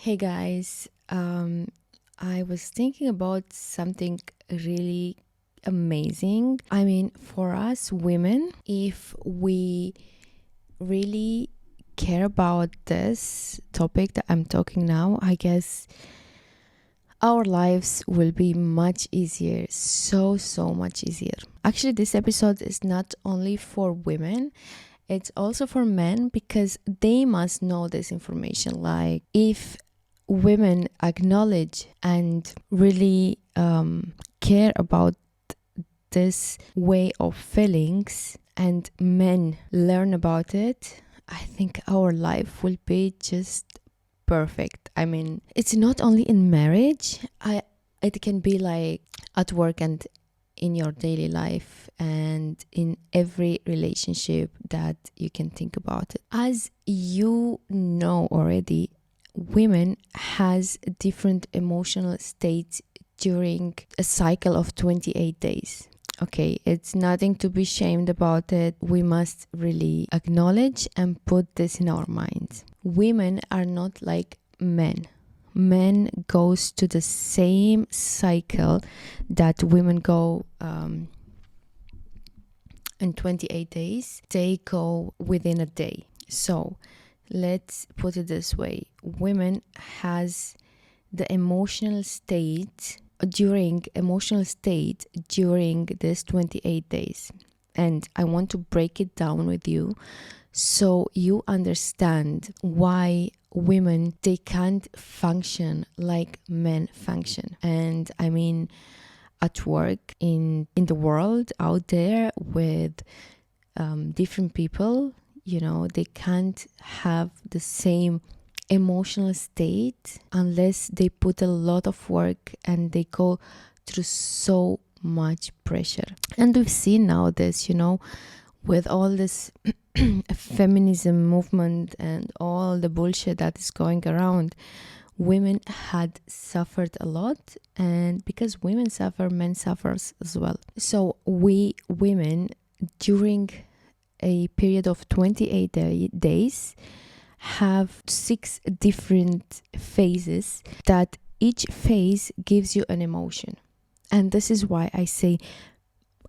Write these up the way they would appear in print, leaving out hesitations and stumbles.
Hey guys, I was thinking about something really amazing. I mean, for us women, if we really care about this topic that I'm talking now, I guess our lives will be much easier. So much easier. Actually, this episode is not only for women, it's also for men because they must know this information. Like, if women acknowledge and really care about this way of feelings and men learn about it, I think our life will be just perfect. I mean, it's not only in marriage. It can be like at work and in your daily life and in every relationship that you can think about it. As you know already, women has different emotional states during a cycle of 28 days. Okay, it's nothing to be shamed about it. We must really acknowledge and put this in our minds. Women are not like men. Men goes to the same cycle that women go in 28 days. They go within a day. So let's put it this way. Women has the emotional state during this 28 days. And I want to break it down with you so you understand why women, they can't function like men function. And I mean, at work, in the world out there with different people, they can't have the same emotional state unless they put a lot of work and they go through so much pressure. And we've seen now this, with all this feminism movement and all the bullshit that is going around, women had suffered a lot, and because women suffer, men suffers as well. So we women, during a period of 28 days, have 6 different phases that each phase gives you an emotion. And this is why I say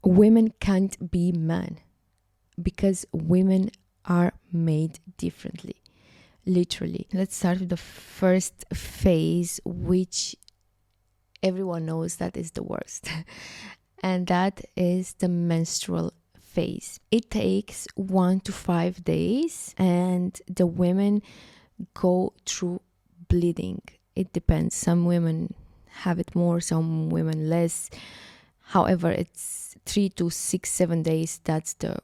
women can't be men, because women are made differently, literally. Let's start with the first phase, which everyone knows that is the worst. And that is the menstrual phase. It takes 1 to 5 days, and the women go through bleeding. It depends. Some women have it more, some women less. However, it's 3 to 6, 7 days. That's the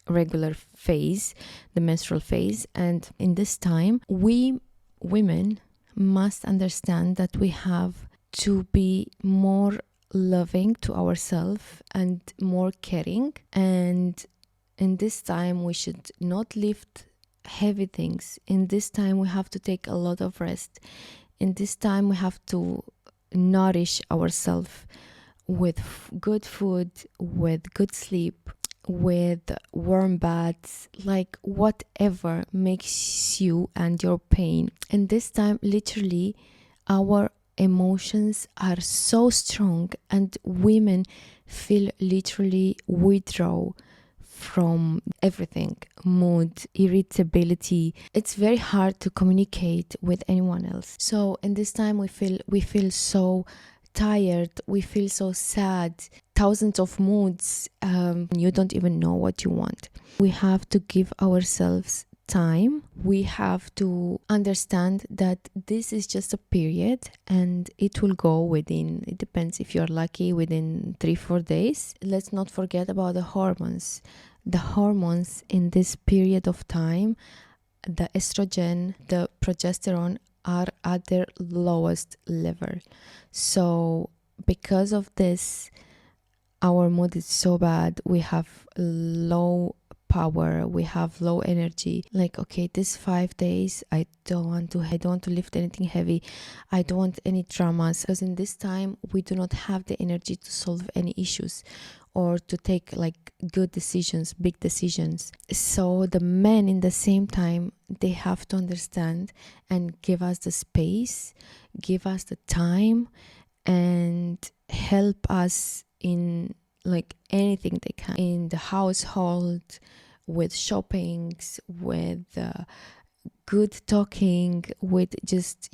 regular phase, the menstrual phase. And in this time, we women must understand that we have to be more loving to ourselves and more caring. And in this time, we should not lift heavy things. In this time, we have to take a lot of rest. In this time, we have to nourish ourselves with good food, with good sleep, with warm baths, like whatever makes you and your pain. And this time, literally, our emotions are so strong, and women feel literally withdraw from everything, mood, irritability. It's very hard to communicate with anyone else. So in this time, we feel so tired, we feel so sad, thousands of moods. You don't even know what you want. We have to give ourselves time. We have to understand that this is just a period and it will go within, it depends if you're lucky, within 3-4 days. Let's not forget about the hormones. The hormones in this period of time, the estrogen, the progesterone, are at their lowest level. So because of this, our mood is so bad. We have low power, we have low energy. Like, okay, this 5 days, I don't want to lift anything heavy. I don't want any dramas, because in this time we do not have the energy to solve any issues. or to take like good decisions, big decisions. So the men in the same time, they have to understand and give us the space, give us the time, and help us in like anything they can in the household, with shoppings, with good talking, with just,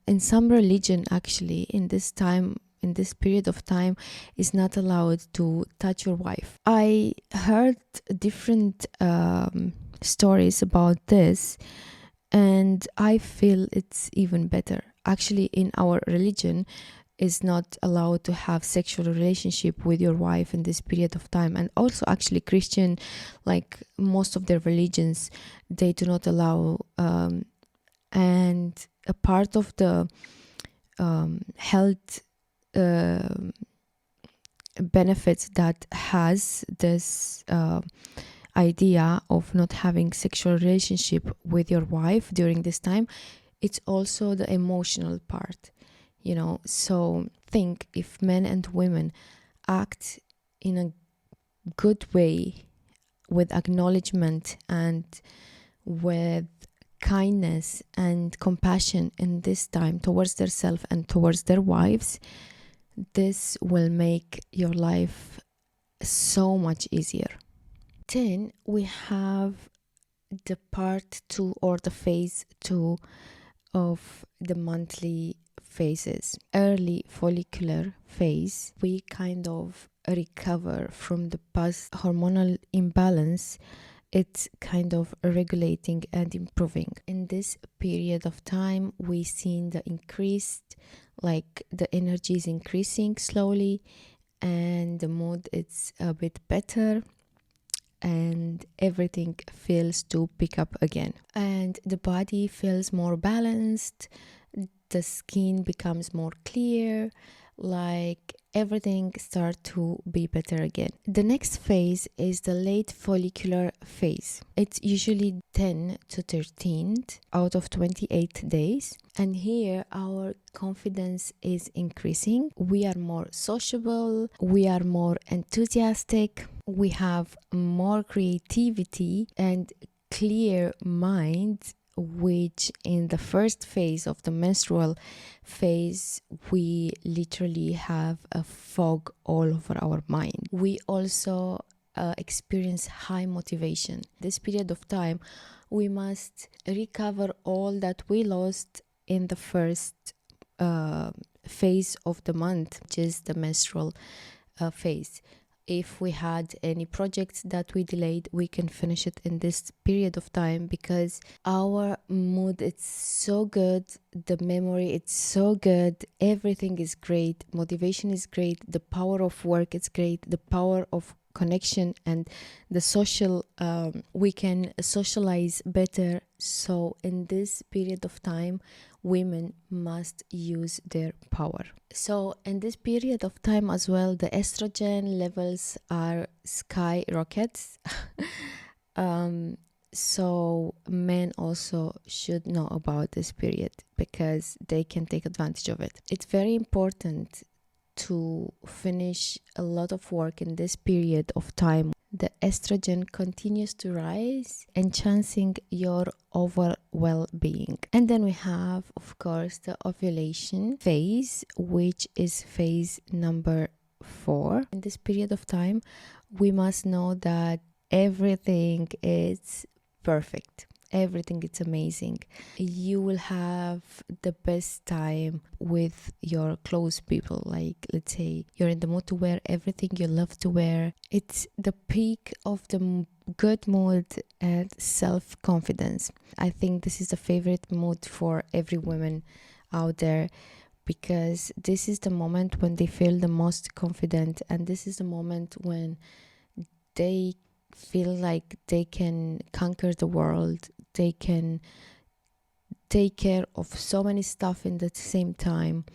in some religion actually, in this time, in this period of time, is not allowed to touch your wife. I heard different stories about this, and I feel it's even better. Actually, in our religion, is not allowed to have sexual relationship with your wife in this period of time. And also actually Christian, like most of their religions, they do not allow, and a part of the health benefits that has this idea of not having sexual relationship with your wife during this time, it's also the emotional part. So think, if men and women act in a good way, with acknowledgement and with kindness and compassion in this time towards themselves and towards their wives, this will make your life so much easier. Then we have the part 2, or the phase 2 of the monthly phases. Early follicular phase, we kind of recover from the past hormonal imbalance. It's kind of regulating and improving. In this period of time, we seen the increased, like the energy is increasing slowly, and the mood it's a bit better, and everything feels to pick up again, and the body feels more balanced, the skin becomes more clear, like everything starts to be better again. The next phase is the late follicular phase. It's usually 10 to 13 out of 28 days, and here our confidence is increasing. We are more sociable, we are more enthusiastic, we have more creativity and clear mind, which in the first phase of the menstrual phase, we literally have a fog all over our mind. We also experience high motivation. This period of time, we must recover all that we lost in the first phase of the month, which is the menstrual phase. If we had any projects that we delayed, we can finish it in this period of time, because our mood it's so good, the memory it's so good, everything is great, motivation is great, the power of work is great, the power of connection and the social, we can socialize better. So in this period of time, women must use their power. So in this period of time as well, the estrogen levels are skyrockets. So men also should know about this period, because they can take advantage of it. It's very important to finish a lot of work in this period of time. The estrogen continues to rise, enhancing your overall well-being. And then we have, of course, the ovulation phase, which is phase number 4. In this period of time, we must know that everything is perfect. Everything is amazing. You will have the best time with your close people. Like, let's say you're in the mood to wear everything you love to wear. It's the peak of the good mood and self-confidence. I think this is the favorite mood for every woman out there, because this is the moment when they feel the most confident, and this is the moment when they feel like they can conquer the world. They can take care of so many stuff in the same time.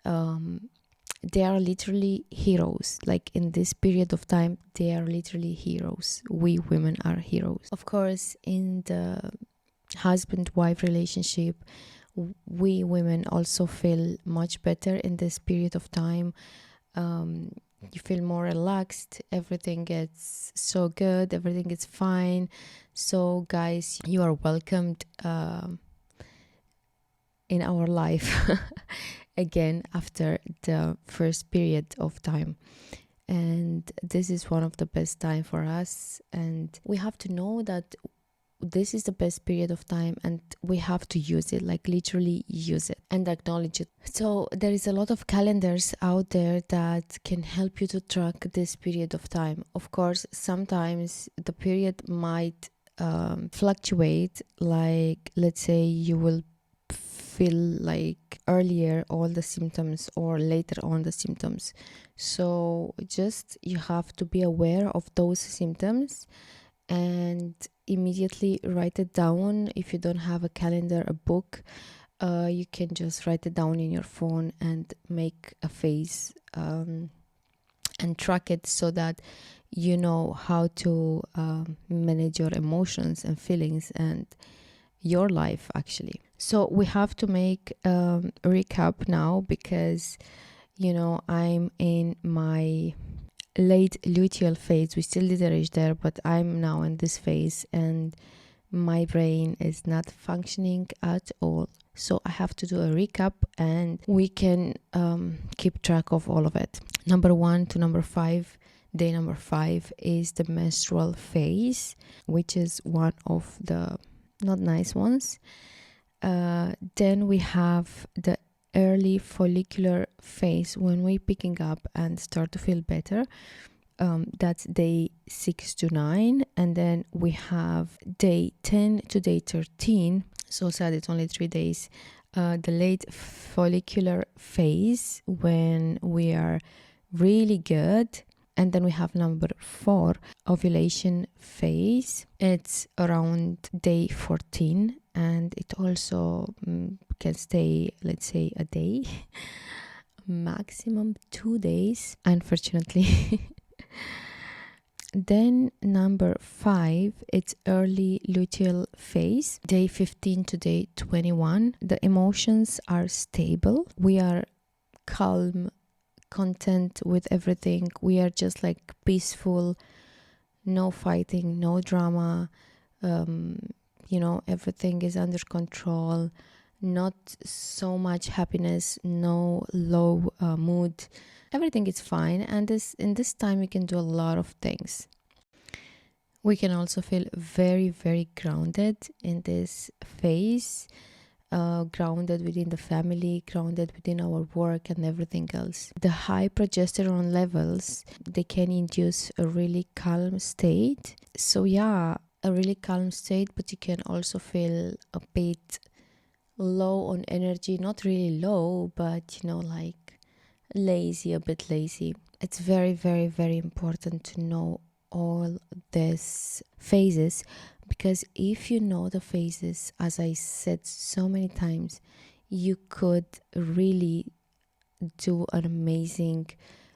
They are literally heroes. Like in this period of time, they are literally heroes. We women are heroes. Of course, in the husband-wife relationship, we women also feel much better in this period of time. you feel more relaxed, everything gets so good, everything is fine. So guys, you are welcomed in our life again after the first period of time. And this is one of the best time for us, and we have to know that this is the best period of time, and we have to use it, like literally use it and acknowledge it. So there is a lot of calendars out there that can help you to track this period of time. Of course, sometimes the period might fluctuate, like let's say you will feel like earlier all the symptoms or later on the symptoms. So just you have to be aware of those symptoms and immediately write it down. If you don't have a calendar, a book, you can just write it down in your phone and make a face and track it, so that you know how to manage your emotions and feelings and your life actually. So we have to make a recap now, because I'm in my late luteal phase. We still didn't reach there, but I'm now in this phase and my brain is not functioning at all. So I have to do a recap, and we can keep track of all of it. Number 1 to number 5, day number 5 is the menstrual phase, which is one of the not nice ones. Then we have the early follicular phase, when we're picking up and start to feel better. That's day 6 to 9. And then we have day 10 to day 13. So sad, it's only 3 days. The late follicular phase, when we are really good. And then we have number 4, ovulation phase. It's around day 14, and it also can stay, let's say, a day, maximum 2 days, unfortunately. Then number 5, it's early luteal phase, day 15 to day 21. The emotions are stable. We are calm, content with everything. We are just like peaceful, no fighting, no drama. Everything is under control. Not so much happiness, no low mood. Everything is fine, and in this time we can do a lot of things. We can also feel very, very grounded in this phase. Grounded within the family, grounded within our work and everything else. The high progesterone levels, they can induce a really calm state. So yeah, a really calm state, but you can also feel a bit low on energy. Not really low, but like lazy, a bit lazy. It's very, very, very important to know all these phases, because if you know the phases, as I said so many times, you could really do an amazing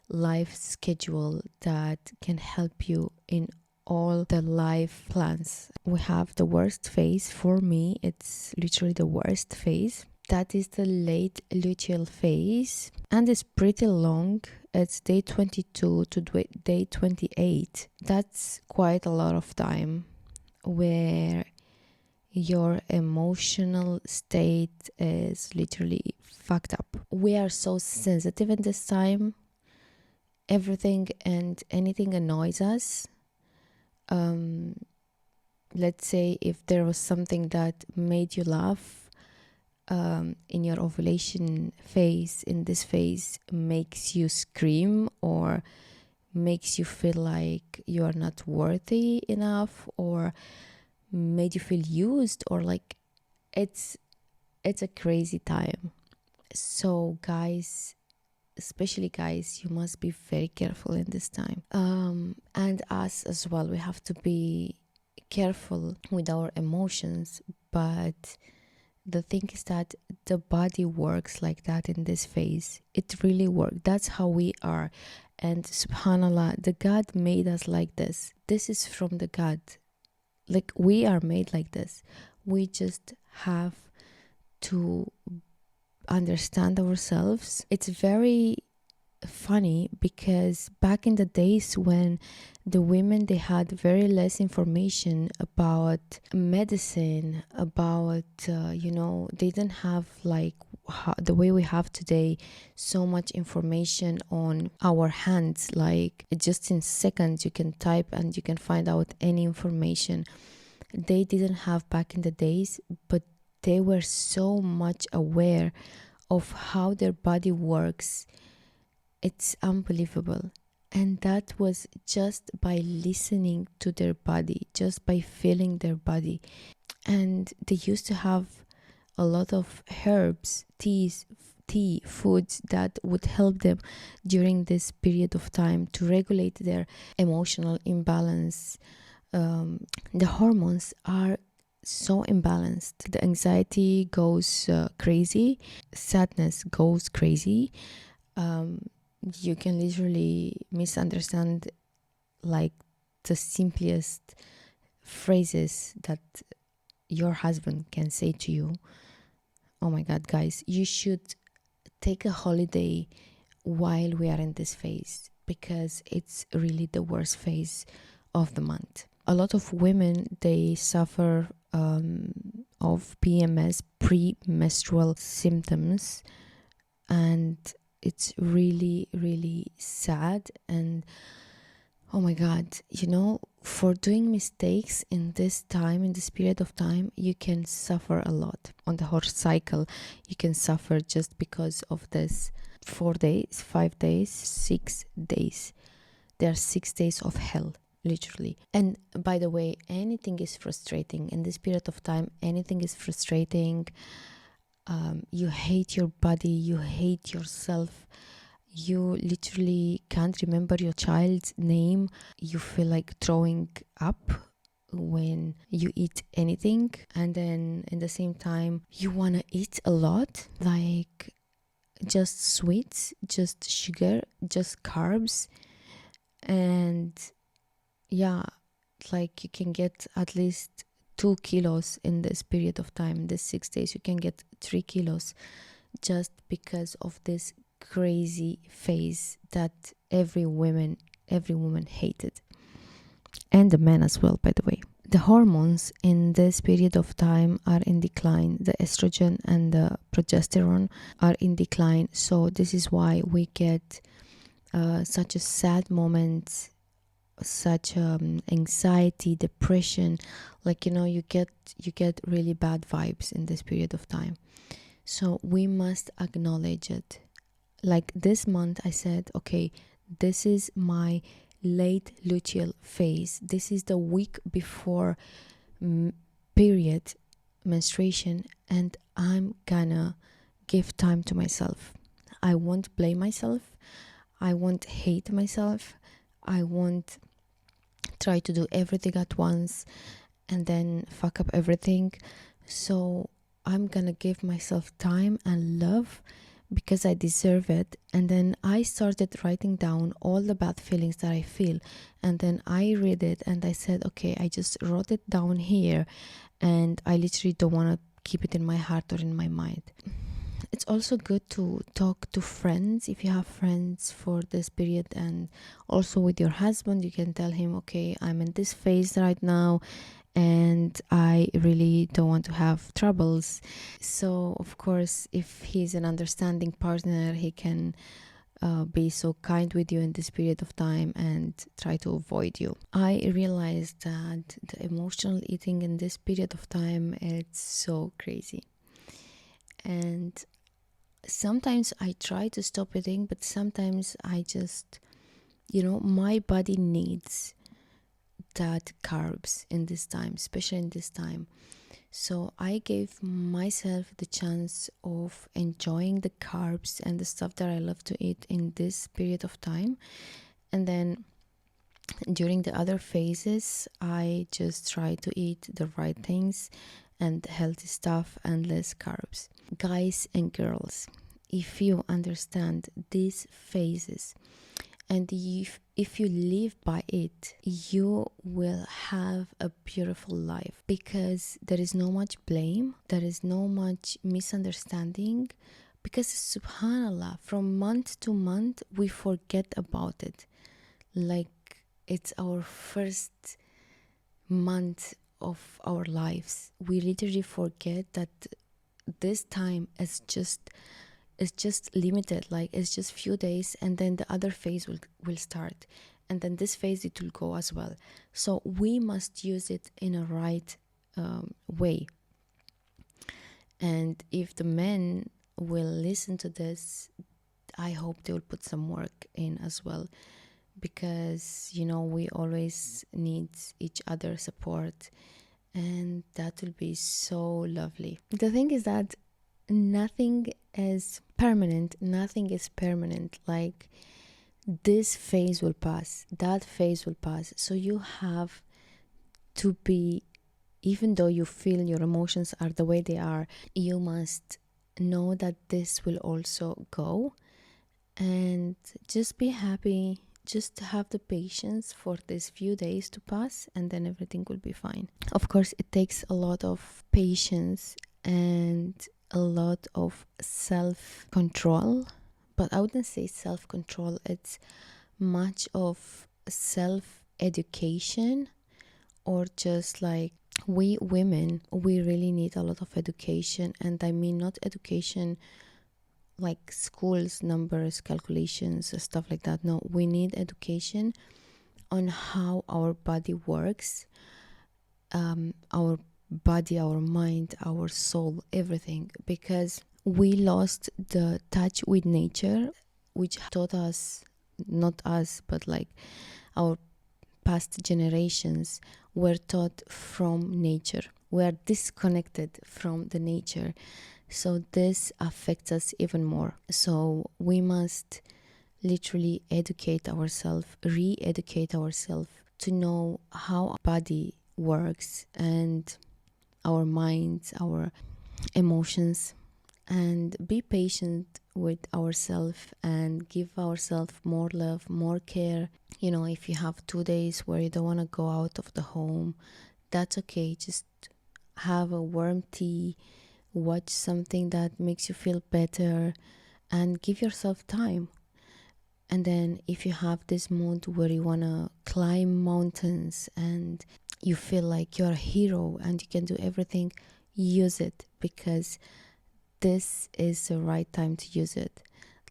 life schedule that can help you in all the life plans. We have the worst phase. For me, it's literally the worst phase. That is the late luteal phase, and it's pretty long. It's day 22 to day 28. That's quite a lot of time where your emotional state is literally fucked up. We are so sensitive in this time. Everything and anything annoys us. Let's say if there was something that made you laugh in your ovulation phase, in this phase, makes you scream or makes you feel like you are not worthy enough, or made you feel used, or like it's a crazy time. So guys, especially guys, you must be very careful in this time. And us as well, we have to be careful with our emotions. But the thing is that the body works like that in this phase. It really works. That's how we are. And subhanallah, the God made us like this. This is from the God. Like, we are made like this. We just have to understand ourselves. It's very funny because back in the days when the women, they had very less information about medicine, about they didn't have like the way we have today, so much information on our hands, like just in seconds you can type and you can find out any information. They didn't have back in the days, but they were so much aware of how their body works. It's unbelievable. And that was just by listening to their body, just by feeling their body. And they used to have a lot of herbs, tea, foods that would help them during this period of time to regulate their emotional imbalance. The hormones are so imbalanced. The anxiety goes crazy, sadness goes crazy. You can literally misunderstand like the simplest phrases that your husband can say to you. Oh my god, guys, you should take a holiday while we are in this phase, because it's really the worst phase of the month. A lot of women, they suffer of PMS, premenstrual symptoms, and it's really, really sad. And oh my god, for doing mistakes in this time, in this period of time, you can suffer a lot. On the whole cycle, you can suffer just because of this 4 days, 5 days, 6 days. There are 6 days of hell, literally. And by the way, anything is frustrating in this period of time. Anything is frustrating. You hate your body, you hate yourself. You literally can't remember your child's name. You feel like throwing up when you eat anything. And then in the same time, you want to eat a lot, like just sweets, just sugar, just carbs. And yeah, like you can get at least 2 kilos in this period of time. This 6 days, you can get 3 kilos just because of this crazy phase that every woman hated, and the men as well, by the way. The hormones in this period of time are in decline. The estrogen and the progesterone are in decline. So this is why we get such a sad moment, such anxiety, depression. Like you get really bad vibes in this period of time. So we must acknowledge it. Like this month, I said, okay, this is my late luteal phase. This is the week before period, menstruation, and I'm gonna give time to myself. I won't blame myself. I won't hate myself. I won't try to do everything at once and then fuck up everything. So I'm gonna give myself time and love, because I deserve it. And then I started writing down all the bad feelings that I feel, and then I read it and I said, okay, I just wrote it down here, and I literally don't want to keep it in my heart or in my mind. It's also good to talk to friends, if you have friends for this period, and also with your husband. You can tell him, okay, I'm in this phase right now and I really don't want to have troubles. So of course, if he's an understanding partner, he can be so kind with you in this period of time and try to avoid you. I realized that the emotional eating in this period of time, it's so crazy. And sometimes I try to stop eating, but sometimes I just, my body needs that carbs in this time, especially in this time. So I gave myself the chance of enjoying the carbs and the stuff that I love to eat in this period of time. And then during the other phases, I just try to eat the right things and healthy stuff and less carbs. Guys and girls, if you understand these phases, and if you live by it, you will have a beautiful life, because there is no much blame, there is no much misunderstanding. because subhanallah, from month to month we forget about it, like it's our first month of our lives. We literally forget that this time is just limited, like it's just few days, and then the other phase will start, and then this phase it will go as well. So we must use it in a right way. And if the men will listen to this, I hope they will put some work in as well, because we always need each other support, and that will be so lovely. The thing is that nothing is permanent. Like, this phase will pass, that phase will pass. So you have to be, even though you feel your emotions are the way they are, you must know that this will also go, and just be happy. Just have the patience for these few days to pass, and then everything will be fine. Of course, it takes a lot of patience and a lot of self-control, but I wouldn't say self-control, it's much of self-education, or just like, we women, we really need a lot of education. And I mean not education like schools, numbers, calculations, stuff like that. No, we need education on how our body works, our body, our mind, our soul, everything, because we lost the touch with nature, which taught us, not us, but like our past generations were taught from nature. We are disconnected from the nature, so this affects us even more. So we must literally educate ourselves, re-educate ourselves, to know how our body works, and our minds, our emotions, and be patient with ourselves, and give ourselves more love, more care. If you have 2 days where you don't want to go out of the home, that's okay. Just have a warm tea, watch something that makes you feel better, and give yourself time. And then if you have this mood where you want to climb mountains, and you feel like you're a hero and you can do everything, use it, because this is the right time to use it.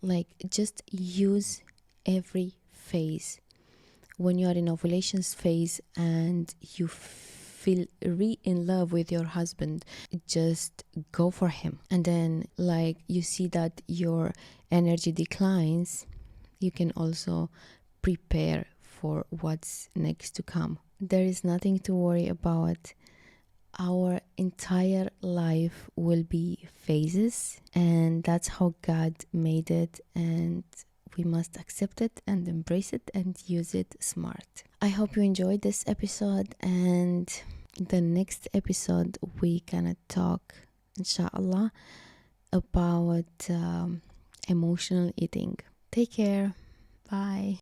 Like, just use every phase. When you are in ovulation phase and you feel in love with your husband, just go for him. And then, like, you see that your energy declines, you can also prepare for what's next to come. There is nothing to worry about. Our entire life will be phases, and that's how God made it, and we must accept it and embrace it and use it smart. I hope you enjoyed this episode, and the next episode we gonna talk, inshallah, about emotional eating. Take care. Bye.